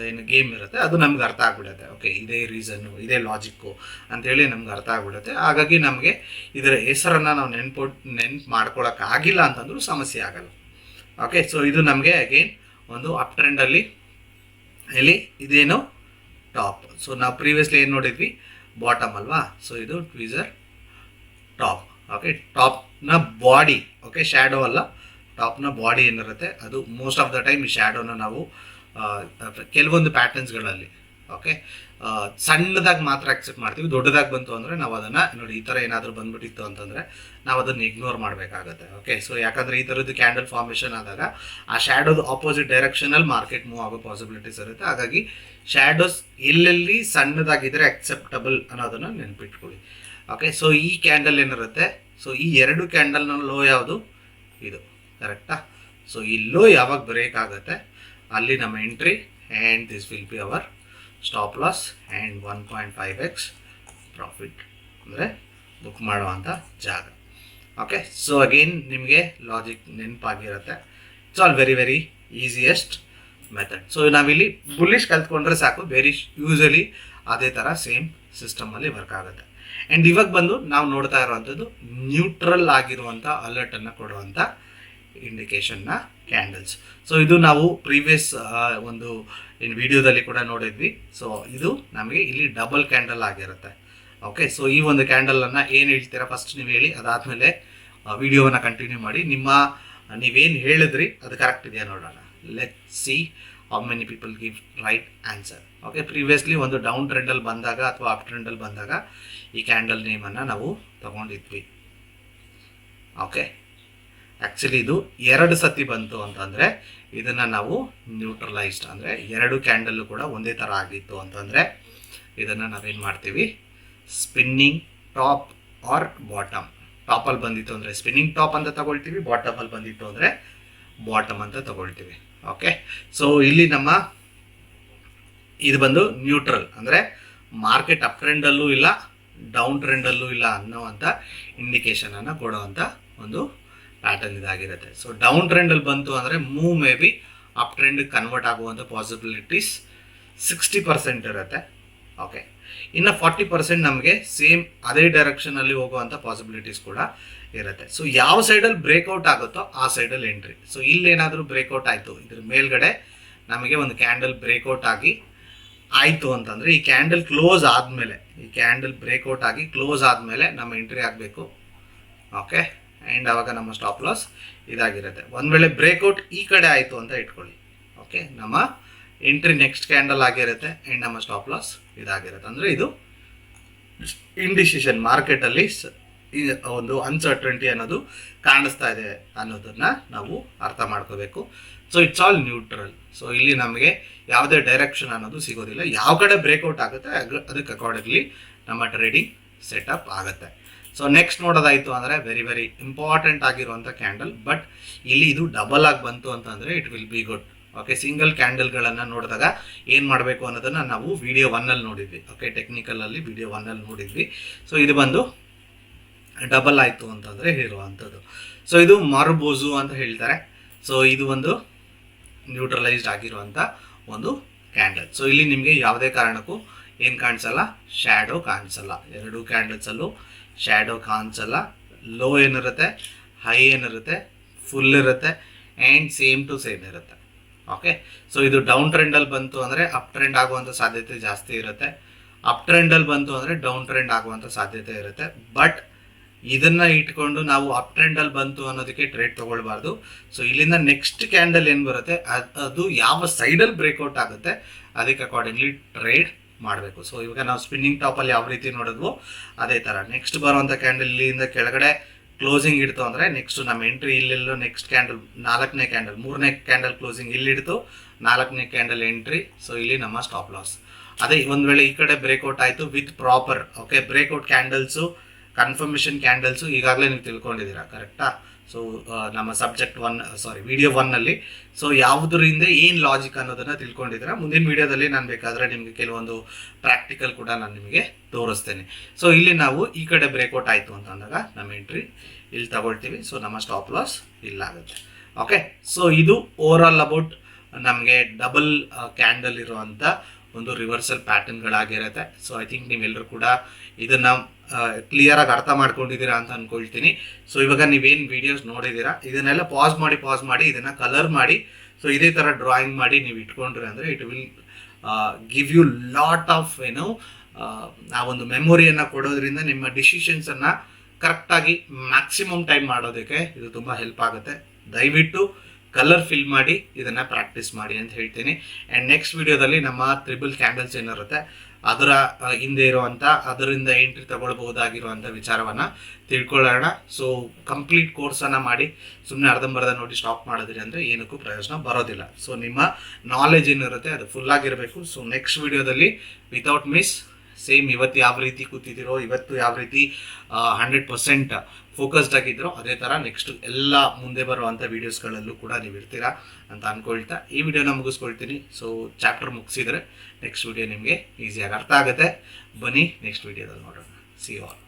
ಏನು ಗೇಮ್ ಇರುತ್ತೆ, ಅದು ನಮ್ಗೆ ಅರ್ಥ ಆಗ್ಬಿಡುತ್ತೆ. ಓಕೆ, ಇದೇ ರೀಸನ್ನು, ಇದೇ ಲಾಜಿಕ್ಕು ಅಂಥೇಳಿ ನಮ್ಗೆ ಅರ್ಥ ಆಗ್ಬಿಡುತ್ತೆ. ಹಾಗಾಗಿ ನಮಗೆ ಇದರ ಹೆಸರನ್ನು ನಾವು ನೆನ್ಪು ಮಾಡ್ಕೊಳ್ಳೋಕ್ಕಾಗಿಲ್ಲ ಅಂತಂದ್ರೂ ಸಮಸ್ಯೆ ಆಗಲ್ಲ. ಓಕೆ, ಸೊ ಇದು ನಮಗೆ ಅಗೇನ್ ಒಂದು ಅಪ್ ಟ್ರೆಂಡಲ್ಲಿ ಇಲ್ಲಿ ಇದೇನು ಟಾಪ್. ಸೊ ನಾವು ಪ್ರೀವಿಯಸ್ಲಿ ಏನು ನೋಡಿದ್ವಿ, ಬಾಟಮ್ ಅಲ್ವಾ? ಸೊ ಇದು ಟ್ವೀಸರ್ ಟಾಪ್. ಓಕೆ, ಟಾಪ್ನ ಬಾಡಿ, ಓಕೆ, ಶ್ಯಾಡೋ ಅಲ್ಲ, ಟಾಪ್ನ ಬಾಡಿ ಏನಿರುತ್ತೆ ಅದು ಮೋಸ್ಟ್ ಆಫ್ ದ ಟೈಮ್ ಈ ಶ್ಯಾಡೋನ ನಾವು ಕೆಲವೊಂದು ಪ್ಯಾಟರ್ನ್ಸ್ಗಳಲ್ಲಿ ಓಕೆ ಸಣ್ಣದಾಗಿ ಮಾತ್ರ ಅಕ್ಸೆಪ್ಟ್ ಮಾಡ್ತೀವಿ. ದೊಡ್ಡದಾಗಿ ಬಂತು ಅಂದರೆ ನಾವು ಅದನ್ನು ನೋಡಿ ಈ ಥರ ಏನಾದರೂ ಬಂದ್ಬಿಟ್ಟಿತ್ತು ಅಂತಂದರೆ ನಾವು ಅದನ್ನು ಇಗ್ನೋರ್ ಮಾಡಬೇಕಾಗತ್ತೆ. ಓಕೆ, ಸೊ ಯಾಕಂದರೆ ಈ ಥರದ್ದು ಕ್ಯಾಂಡಲ್ ಫಾರ್ಮೇಷನ್ ಆದಾಗ ಆ ಶ್ಯಾಡೋದು ಆಪೋಸಿಟ್ ಡೈರೆಕ್ಷನಲ್ಲಿ ಮಾರ್ಕೆಟ್ ಮೂವ್ ಆಗೋ ಪಾಸಿಬಿಲಿಟೀಸ್ ಇರುತ್ತೆ. ಹಾಗಾಗಿ ಶ್ಯಾಡೋಸ್ ಎಲ್ಲೆಲ್ಲಿ ಸಣ್ಣದಾಗಿದ್ದರೆ ಅಕ್ಸೆಪ್ಟಬಲ್ ಅನ್ನೋದನ್ನು ನೆನ್ಪಿಟ್ಕೊಳ್ಳಿ. ಓಕೆ, ಸೊ ಈ ಕ್ಯಾಂಡಲ್ ಏನಿರುತ್ತೆ, ಸೊ ಈ 2 ಕ್ಯಾಂಡಲ್ನ ಲೋ ಯಾವುದು, ಇದು ಕರೆಕ್ಟಾ? ಸೊ ಈ ಲೋ ಯಾವಾಗ ಬ್ರೇಕ್ ಆಗುತ್ತೆ ಅಲ್ಲಿ ನಮ್ಮ entry and this will be our stop loss and 1.5x profit ಅಂದರೆ ಬುಕ್ ಮಾಡುವಂಥ ಜಾಗ. ಓಕೆ, ಸೊ ಅಗೇನ್ ನಿಮಗೆ ಲಾಜಿಕ್ ನೆನಪಾಗಿರುತ್ತೆ. It's all very very easiest method. So ನಾವಿಲ್ಲಿ ಬುಲ್ಲಿಶ್ ಕಲ್ತ್ಕೊಂಡ್ರೆ ಸಾಕು, ಬೇರಿಶ್ ಯೂಸಲಿ ಅದೇ ಥರ ಸೇಮ್ ಸಿಸ್ಟಮಲ್ಲಿ ವರ್ಕ್ ಆಗುತ್ತೆ. ಆ್ಯಂಡ್ ಇವಾಗ ಬಂದು ನಾವು ನೋಡ್ತಾ ಇರುವಂಥದ್ದು ನ್ಯೂಟ್ರಲ್ ಆಗಿರುವಂಥ ಅಲರ್ಟನ್ನು ಕೊಡುವಂಥ ಇಂಡಿಕೇಶನ್ನ ಕ್ಯಾಂಡಲ್ಸ್. ಸೊ ಇದು ನಾವು ಪ್ರೀವಿಯಸ್ ಒಂದು ಇನ್ ವಿಡಿಯೋದಲ್ಲಿ ಕೂಡ ನೋಡಿದ್ವಿ. ಸೊ ಇದು ನಮಗೆ ಇಲ್ಲಿ ಡಬಲ್ ಕ್ಯಾಂಡಲ್ ಆಗಿರುತ್ತೆ. ಓಕೆ, ಸೊ ಈ ಒಂದು ಕ್ಯಾಂಡಲನ್ನು ಏನು ಹೇಳ್ತೀರಾ ಫಸ್ಟ್ ನೀವು ಹೇಳಿ, ಅದಾದಮೇಲೆ ವಿಡಿಯೋವನ್ನು ಕಂಟಿನ್ಯೂ ಮಾಡಿ. ನೀವೇನು ಹೇಳಿದ್ರಿ ಅದು ಕರೆಕ್ಟ್ ಇದೆಯಾ ನೋಡೋಣ. Let see how many people give right answer. Okay, previously ಒಂದು ಡೌನ್ ಟ್ರೆಂಡಲ್ಲಿ ಬಂದಾಗ ಅಥವಾ ಅಪ್ ಟ್ರೆಂಡಲ್ಲಿ ಬಂದಾಗ ಈ ಕ್ಯಾಂಡಲ್ ನೇಮನ್ನು ನಾವು ತಗೊಂಡಿದ್ವಿ. ಓಕೆ, ಆ್ಯಕ್ಚುಲಿ ಇದು 2 ಸತಿ ಬಂತು ಅಂತಂದರೆ ಇದನ್ನು ನಾವು ನ್ಯೂಟ್ರಲೈಸ್ಡ್ ಅಂದರೆ 2 ಕ್ಯಾಂಡಲ್ಲು ಕೂಡ ಒಂದೇ ಥರ ಆಗಿತ್ತು ಅಂತಂದರೆ ಇದನ್ನು ನಾವೇನು ಮಾಡ್ತೀವಿ, ಸ್ಪಿನ್ನಿಂಗ್ ಟಾಪ್ ಆರ್ ಬಾಟಮ್. ಟಾಪಲ್ಲಿ ಬಂದಿತ್ತು ಅಂದರೆ ಸ್ಪಿನ್ನಿಂಗ್ ಟಾಪ್ ಅಂತ ತಗೊಳ್ತೀವಿ, ಬಾಟಮಲ್ಲಿ ಬಂದಿತ್ತು ಅಂದರೆ ಬಾಟಮ್ ಅಂತ ತಗೊಳ್ತೀವಿ. ಓಕೆ, ಸೊ ಇಲ್ಲಿ ನಮ್ಮ ಇದು ಬಂದು ನ್ಯೂಟ್ರಲ್ ಅಂದರೆ ಮಾರ್ಕೆಟ್ ಅಪ್ ಟ್ರೆಂಡಲ್ಲೂ ಇಲ್ಲ ಡೌನ್ ಟ್ರೆಂಡಲ್ಲೂ ಇಲ್ಲ ಅನ್ನೋವಂಥ ಇಂಡಿಕೇಶನನ್ನು ಕೊಡುವಂಥ ಒಂದು ಪ್ಯಾಟರ್ನ್ ಇದಾಗಿರುತ್ತೆ. ಸೊ ಡೌನ್ ಟ್ರೆಂಡಲ್ಲಿ ಬಂತು ಅಂದರೆ ಮೂವ್ ಮೇ ಬಿ ಅಪ್ ಟ್ರೆಂಡಿಗೆ ಕನ್ವರ್ಟ್ ಆಗುವಂಥ ಪಾಸಿಬಿಲಿಟೀಸ್ 60% ಇರುತ್ತೆ. ಓಕೆ, ಇನ್ನು 40% ನಮಗೆ ಸೇಮ್ ಅದೇ ಡೈರೆಕ್ಷನಲ್ಲಿ ಹೋಗುವಂಥ ಪಾಸಿಬಿಲಿಟೀಸ್ ಕೂಡ ಇರುತ್ತೆ. ಸೊ ಯಾವ ಸೈಡಲ್ಲಿ ಬ್ರೇಕ್ಔಟ್ ಆಗುತ್ತೋ ಆ ಸೈಡಲ್ಲಿ ಎಂಟ್ರಿ. ಸೊ ಇಲ್ಲೇನಾದರೂ ಬ್ರೇಕ್ಔಟ್ ಆಯಿತು, ಇದ್ರ ಮೇಲ್ಗಡೆ ನಮಗೆ ಒಂದು ಕ್ಯಾಂಡಲ್ ಬ್ರೇಕ್ಔಟ್ ಆಗಿ ಆಯಿತು ಅಂತಂದರೆ ಈ ಕ್ಯಾಂಡಲ್ ಕ್ಲೋಸ್ ಆದಮೇಲೆ, ಈ ಕ್ಯಾಂಡಲ್ ಬ್ರೇಕ್ಔಟ್ ಆಗಿ ಕ್ಲೋಸ್ ಆದಮೇಲೆ ನಮ್ಮ ಎಂಟ್ರಿ ಆಗಬೇಕು ಓಕೆ. ಆ್ಯಂಡ್ ಆವಾಗ ನಮ್ಮ ಸ್ಟಾಪ್ ಲಾಸ್ ಇದಾಗಿರುತ್ತೆ. ಒಂದು ವೇಳೆ ಬ್ರೇಕ್ಔಟ್ ಈ ಕಡೆ ಆಯಿತು ಅಂತ ಇಟ್ಕೊಳ್ಳಿ, ಓಕೆ, ನಮ್ಮ ಎಂಟ್ರಿ ನೆಕ್ಸ್ಟ್ ಕ್ಯಾಂಡಲ್ ಆಗಿರುತ್ತೆ ಆ್ಯಂಡ್ ನಮ್ಮ ಸ್ಟಾಪ್ ಲಾಸ್ ಇದಾಗಿರುತ್ತೆ. ಅಂದರೆ ಇದು ಇಂಡಿಸಿಷನ್ ಮಾರ್ಕೆಟಲ್ಲಿ ಒಂದು ಅನ್ಸರ್ಟನಿಟಿ ಅನ್ನೋದು ಕಾಣಿಸ್ತಾ ಇದೆ ಅನ್ನೋದನ್ನ ನಾವು ಅರ್ಥ ಮಾಡ್ಕೋಬೇಕು. So it's all neutral. So ಇಲ್ಲಿ ನಮಗೆ ಯಾವುದೇ ಡೈರೆಕ್ಷನ್ ಅನ್ನೋದು ಸಿಗೋದಿಲ್ಲ. ಯಾವ ಕಡೆ ಬ್ರೇಕ್ಔಟ್ ಆಗುತ್ತೆ ಅದಕ್ಕೆ ಅಕಾರ್ಡಿಂಗ್ಲಿ ನಮ್ಮ ಟ್ರೇಡಿಂಗ್ ಸೆಟಪ್ ಆಗುತ್ತೆ. ಸೊ ನೆಕ್ಸ್ಟ್ ನೋಡೋದಾಯಿತು ಅಂದರೆ ವೆರಿ ವೆರಿ ಇಂಪಾರ್ಟೆಂಟ್ ಆಗಿರುವಂಥ ಕ್ಯಾಂಡಲ್, ಬಟ್ ಇಲ್ಲಿ ಇದು ಡಬಲ್ ಆಗಿ ಬಂತು ಅಂತಂದರೆ it will be good. Okay, single ಕ್ಯಾಂಡಲ್ಗಳನ್ನು ನೋಡಿದಾಗ ಏನು ಮಾಡಬೇಕು ಅನ್ನೋದನ್ನು ನಾವು ವಿಡಿಯೋ 1 ನೋಡಿದ್ವಿ. ಓಕೆ, ಟೆಕ್ನಿಕಲಲ್ಲಿ ವಿಡಿಯೋ 1 ನೋಡಿದ್ವಿ. ಸೊ ಇದು ಬಂದು ಡಬಲ್ ಆಯಿತು ಅಂತಂದರೆ ಇರುವಂಥದ್ದು. ಸೊ ಇದು ಮಾರುಬೋಜು ಅಂತ ಹೇಳ್ತಾರೆ. ಸೊ ಇದು ಒಂದು ನ್ಯೂಟ್ರಲೈಸ್ಡ್ ಆಗಿರುವಂಥ ಒಂದು ಕ್ಯಾಂಡಲ್. ಸೊ ಇಲ್ಲಿ ನಿಮಗೆ ಯಾವುದೇ ಕಾರಣಕ್ಕೂ ಏನು ಕಾಣಿಸಲ್ಲ, ಶ್ಯಾಡೋ ಕಾಣಿಸಲ್ಲ. ಎರಡು ಕ್ಯಾಂಡಲ್ಸಲ್ಲೂ ಶ್ಯಾಡೋ ಕಾಣಿಸಲ್ಲ. ಲೋ ಏನಿರುತ್ತೆ, ಹೈ ಏನಿರುತ್ತೆ, ಫುಲ್ ಇರುತ್ತೆ ಆ್ಯಂಡ್ ಸೇಮ್ ಟು ಸೇಮ್ ಇರುತ್ತೆ. ಓಕೆ, ಸೊ ಇದು ಡೌನ್ ಟ್ರೆಂಡಲ್ಲಿ ಬಂತು ಅಂದರೆ ಅಪ್ ಟ್ರೆಂಡ್ ಆಗುವಂಥ ಸಾಧ್ಯತೆ ಜಾಸ್ತಿ ಇರುತ್ತೆ. ಅಪ್ ಟ್ರೆಂಡಲ್ಲಿ ಬಂತು ಅಂದರೆ ಡೌನ್ ಟ್ರೆಂಡ್ ಆಗುವಂಥ ಸಾಧ್ಯತೆ ಇರುತ್ತೆ. ಬಟ್ ಇದನ್ನು ಇಟ್ಕೊಂಡು ನಾವು ಅಪ್ ಟ್ರೆಂಡಲ್ಲಿ ಬಂತು ಅನ್ನೋದಕ್ಕೆ ಟ್ರೇಡ್ ತೊಗೊಳ್ಬಾರ್ದು. ಸೊ ಇಲ್ಲಿಂದ ನೆಕ್ಸ್ಟ್ ಕ್ಯಾಂಡಲ್ ಏನು ಬರುತ್ತೆ ಅದು ಯಾವ ಸೈಡಲ್ಲಿ ಬ್ರೇಕ್ಔಟ್ ಆಗುತ್ತೆ ಅದಕ್ಕೆ ಅಕಾರ್ಡಿಂಗ್ಲಿ ಟ್ರೇಡ್ ಮಾಡಬೇಕು. ಸೊ ಇವಾಗ ನಾವು ಸ್ಪಿನ್ನಿಂಗ್ ಟಾಪಲ್ಲಿ ಯಾವ ರೀತಿ ನೋಡಿದ್ವೋ ಅದೇ ಥರ ನೆಕ್ಸ್ಟ್ ಬರುವಂಥ ಕ್ಯಾಂಡಲ್ ಇಲ್ಲಿಂದ ಕೆಳಗಡೆ ಕ್ಲೋಸಿಂಗ್ ಇಡ್ತು ಅಂದರೆ ನೆಕ್ಸ್ಟ್ ನಮ್ಮ ಎಂಟ್ರಿ ಇಲ್ಲೆಲ್ಲೋ ನೆಕ್ಸ್ಟ್ ಕ್ಯಾಂಡಲ್ 4ನೇ ಕ್ಯಾಂಡಲ್ 3ನೇ ಕ್ಯಾಂಡಲ್ ಕ್ಲೋಸಿಂಗ್ ಇಲ್ಲಿಡ್ತು, 4ನೇ ಕ್ಯಾಂಡಲ್ ಎಂಟ್ರಿ. ಸೊ ಇಲ್ಲಿ ನಮ್ಮ ಸ್ಟಾಪ್ ಲಾಸ್. ಅದೇ ಒಂದು ವೇಳೆ ಈ ಕಡೆ ಬ್ರೇಕ್ಔಟ್ ಆಯಿತು with proper, okay, breakout candles confirmation candles ಈಗಾಗಲೇ ನೀವು ತಿಳ್ಕೊಂಡಿದ್ದೀರಾ, ಕರೆಕ್ಟಾ? ಸೊ ನಮ್ಮ ವಿಡಿಯೋ 1 ಸೊ ಯಾವುದರಿಂದ ಏನು ಲಾಜಿಕ್ ಅನ್ನೋದನ್ನು ತಿಳ್ಕೊಂಡಿದ್ದೀರಾ. ಮುಂದಿನ ವಿಡಿಯೋದಲ್ಲಿ ನಾನು ಬೇಕಾದರೆ ನಿಮಗೆ ಕೆಲವೊಂದು ಪ್ರಾಕ್ಟಿಕಲ್ ಕೂಡ ನಾನು ನಿಮಗೆ ತೋರಿಸ್ತೇನೆ. ಸೊ ಇಲ್ಲಿ ನಾವು ಈ ಕಡೆ ಬ್ರೇಕ್ಔಟ್ ಆಯಿತು ಅಂತ ಅಂದಾಗ ನಮ್ಮ ಎಂಟ್ರಿ ಇಲ್ಲಿ ತಗೊಳ್ತೀವಿ. ಸೊ ನಮ್ಮ ಸ್ಟಾಪ್ ಲಾಸ್ ಇಲ್ಲಾಗುತ್ತೆ. ಓಕೆ, ಸೊ ಇದು ಓವರ್ ಆಲ್ ಅಬೌಟ್ ನಮಗೆ ಡಬಲ್ ಕ್ಯಾಂಡಲ್ ಇರುವಂಥ ಒಂದು ರಿವರ್ಸಲ್ ಪ್ಯಾಟರ್ನ್ಗಳಾಗಿರುತ್ತೆ. ಸೊ ಐ ಥಿಂಕ್ ನೀವೆಲ್ಲರೂ ಕೂಡ ಇದನ್ನು ಕ್ಲಿಯರಾಗಿ ಅರ್ಥ ಮಾಡ್ಕೊಂಡಿದ್ದೀರಾ ಅಂತ ಅಂದ್ಕೊಳ್ತೀನಿ. ಸೊ ಇವಾಗ ನೀವೇನು ವೀಡಿಯೋಸ್ ನೋಡಿದ್ದೀರಾ ಇದನ್ನೆಲ್ಲ ಪಾಸ್ ಮಾಡಿ ಇದನ್ನು ಕಲರ್ ಮಾಡಿ, ಸೊ ಇದೇ ಥರ ಡ್ರಾಯಿಂಗ್ ಮಾಡಿ ನೀವು ಇಟ್ಕೊಂಡ್ರೆ ಅಂದರೆ it will give you lot of ಆ ಒಂದು ಮೆಮೊರಿಯನ್ನು ಕೊಡೋದ್ರಿಂದ ನಿಮ್ಮ ಡಿಸಿಷನ್ಸನ್ನು ಕರೆಕ್ಟಾಗಿ ಮ್ಯಾಕ್ಸಿಮಮ್ ಟೈಮ್ ಮಾಡೋದಕ್ಕೆ ಇದು ತುಂಬ ಹೆಲ್ಪ್ ಆಗುತ್ತೆ. ದಯವಿಟ್ಟು ಕಲರ್ ಫಿಲ್ ಮಾಡಿ ಇದನ್ನು ಪ್ರಾಕ್ಟೀಸ್ ಮಾಡಿ ಅಂತ ಹೇಳ್ತೀನಿ. ಆ್ಯಂಡ್ ನೆಕ್ಸ್ಟ್ ವಿಡಿಯೋದಲ್ಲಿ ನಮ್ಮ ತ್ರಿಬಲ್ ಕ್ಯಾಂಡಲ್ಸ್ ಏನಿರುತ್ತೆ ಅದರ ಹಿಂದೆ ಇರುವಂಥ ಅದರಿಂದ ಎಂಟ್ರಿ ತಗೊಳ್ಬಹುದಾಗಿರುವಂಥ ವಿಚಾರವನ್ನು ತಿಳ್ಕೊಳ್ಳೋಣ. ಸೊ ಕಂಪ್ಲೀಟ್ ಕೋರ್ಸನ್ನು ಮಾಡಿ ಸುಮ್ಮನೆ ಅರ್ಧಂಬರ್ಧ ನೋಡಿ ಸ್ಟಾಪ್ ಮಾಡಿದ್ರಿ ಅಂದರೆ ಏನಕ್ಕೂ ಪ್ರಯೋಜನ ಬರೋದಿಲ್ಲ. ಸೊ ನಿಮ್ಮ ನಾಲೆಜ್ ಏನಿರುತ್ತೆ ಅದು ಫುಲ್ಲಾಗಿರಬೇಕು. ಸೊ ನೆಕ್ಸ್ಟ್ ವಿಡಿಯೋದಲ್ಲಿ ವಿತೌಟ್ ಮಿಸ್ ಸೇಮ್ ಇವತ್ತು ಯಾವ ರೀತಿ ಕೂತಿದ್ದೀರೋ, ಇವತ್ತು ಯಾವ ರೀತಿ 100% ಫೋಕಸ್ಡ್ ಆಗಿದ್ರೋ ಅದೇ ಥರ ನೆಕ್ಸ್ಟ್ ಎಲ್ಲ ಮುಂದೆ ಬರುವಂಥ ವೀಡಿಯೋಸ್ಗಳಲ್ಲೂ ಕೂಡ ನೀವು ಇರ್ತೀರಾ ಅಂತ ಅಂದ್ಕೊಳ್ತಾ ಈ ವಿಡಿಯೋನ ಮುಗಿಸ್ಕೊಳ್ತೀನಿ. ಸೊ ಚಾಪ್ಟರ್ ಮುಗಿಸಿದರೆ ನೆಕ್ಸ್ಟ್ ವಿಡಿಯೋ ನಿಮಗೆ ಈಸಿಯಾಗಿ ಅರ್ಥ ಆಗುತ್ತೆ. ಬನ್ನಿ ನೆಕ್ಸ್ಟ್ ವಿಡಿಯೋದಲ್ಲಿ ನೋಡೋಣ. See you all.